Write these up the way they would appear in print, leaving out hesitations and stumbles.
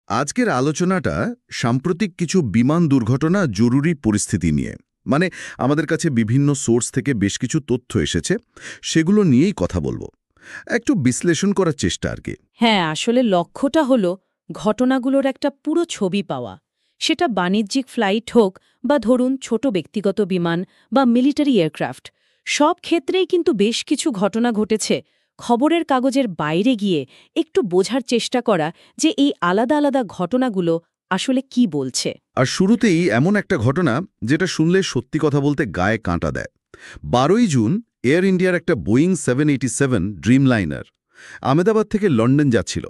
আজকের আলোচনাটা সাম্প্রতিক কিছু বিমান দুর্ঘটনা জরুরি পরিস্থিতি নিয়ে। মানে আমাদের কাছে বিভিন্ন সোর্স থেকে বেশ কিছু তথ্য এসেছে, সেগুলো নিয়েই কথা বলবো। একটু বিশ্লেষণ করার চেষ্টা আর কি। হ্যাঁ, আসলে লক্ষ্যটা হলো ঘটনাগুলোর একটা পুরো ছবি পাওয়া। সেটা বাণিজ্যিক ফ্লাইট হোক বা ধরুন ছোট ব্যক্তিগত বিমান বা মিলিটারি এয়ারক্রাফট, সব ক্ষেত্রেই কিন্তু বেশ কিছু ঘটনা ঘটেছে। খবরের কাগজের বাইরে গিয়ে একটু বোঝার চেষ্টা করা যে এই আলাদা আলাদা ঘটনাগুলো আসলে কি বলছে। আর শুরুতেই এমন একটা ঘটনা যেটা শুনলে সত্যি কথা বলতে গায়ে কাঁটা দেয়। 12ই জুন এয়ার ইন্ডিয়ার একটা বোয়িং 787 ড্রিমলাইনার আহমেদাবাদ থেকে লন্ডন যাচ্ছিল।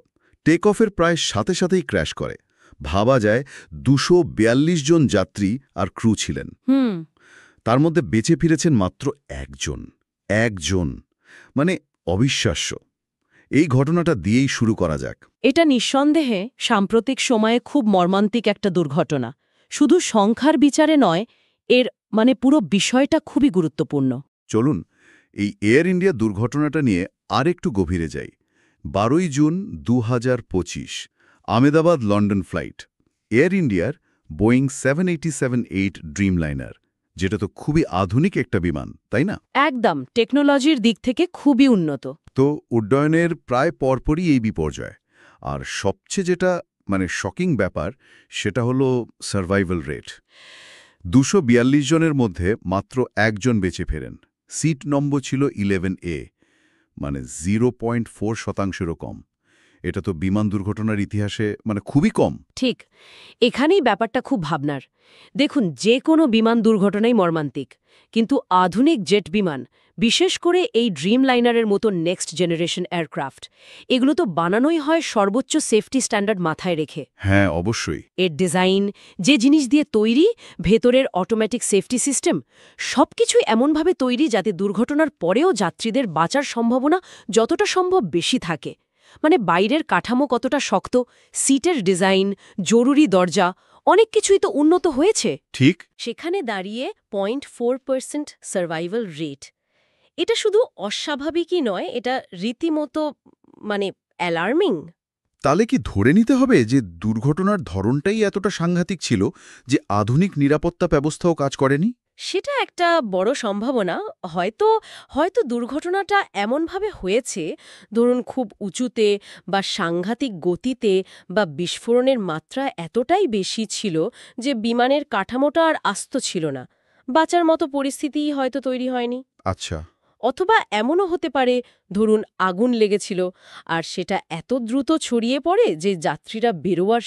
টেক অফের প্রায় সাথে সাথেই ক্র্যাশ করে। ভাবা যায় 242 জন যাত্রী আর ক্রু ছিলেন। তার মধ্যে বেঁচে ফিরেছেন মাত্র একজন। একজন, মানে অবিশ্বাস্য। এই ঘটনাটা দিয়েই শুরু করা যাক। এটা নিঃসন্দেহে সাম্প্রতিক সময়ে খুব মর্মান্তিক একটা দুর্ঘটনা। শুধু সংখ্যার বিচারে নয়, এর পুরো বিষয়টা খুবই গুরুত্বপূর্ণ। চলুন এই এয়ার ইন্ডিয়া দুর্ঘটনাটা নিয়ে আর একটু গভীরে যাই। 12ই June 2025 Ahmedabad London flight. Air ইন্ডিয়ার বোয়িং 787-8 ড্রিমলাইনার, যেটা তো খুবই আধুনিক একটা বিমান, তাই না? একদম, টেকনোলজির দিক থেকে খুবই উন্নত। তো উড্ডয়নের প্রায় পরপরই এই বিপর্যয়। আর সবচেয়ে যেটা শকিং ব্যাপার, সেটা হলো সার্ভাইভাল রেট। 242 জনের মধ্যে মাত্র একজন বেঁচে ফেরেন। সিট নম্বর ছিল 11A, 0.4%-ও কম। এটা তো বিমান দুর্ঘটনার ইতিহাসে খুবই কম। ঠিক, এখানেই ব্যাপারটা খুব ভাবনার। দেখুন, যে কোনো বিমান দুর্ঘটনাই মর্মান্তিক, কিন্তু আধুনিক জেট বিমান, বিশেষ করে এই ড্রিমলাইনারের মতো নেক্সট জেনারেশন এয়ারক্রাফট, এগুলো তো বানানোই হয় সর্বোচ্চ সেফটি স্ট্যান্ডার্ড মাথায় রেখে। হ্যাঁ, অবশ্যই। এর ডিজাইন, যে জিনিস দিয়ে তৈরি, ভেতরের অটোমেটিক সেফটি সিস্টেম, সবকিছুই এমনভাবে তৈরি যাতে দুর্ঘটনার পরেও যাত্রীদের বাঁচার সম্ভাবনা যতটা সম্ভব বেশি থাকে। বাইরের কাঠামো কতটা শক্ত, সিটের ডিজাইন, জরুরি দরজা, অনেক কিছুই তো উন্নত হয়েছে। ঠিক। সেখানে দাঁড়িয়ে 0.4% সার্ভাইভাল রেট, এটা শুধু অস্বাভাবিকই নয়, এটা রীতিমতো অ্যালার্মিং। তাহলে কি ধরে নিতে হবে যে দুর্ঘটনার ধরনটাই এতটা সাংঘাতিক ছিল যে আধুনিক নিরাপত্তা ব্যবস্থাও কাজ করেনি? সেটা একটা বড় সম্ভাবনা। হয়তো হয়তো দুর্ঘটনাটা এমনভাবে হয়েছে, ধরুন খুব উঁচুতে বা সাংঘাতিক গতিতে, বা বিস্ফোরণের মাত্রা এতটাই বেশি ছিল যে বিমানের কাঠামোটা আর আস্ত ছিল না, বাঁচার মতো পরিস্থিতিই হয়তো তৈরি হয়নি। আচ্ছা। অথবা এমনও হতে পারে, ধরুন আগুন লেগেছিল আর সেটা এত দ্রুত ছড়িয়ে পড়ে যে যাত্রীরা বেরোয়ার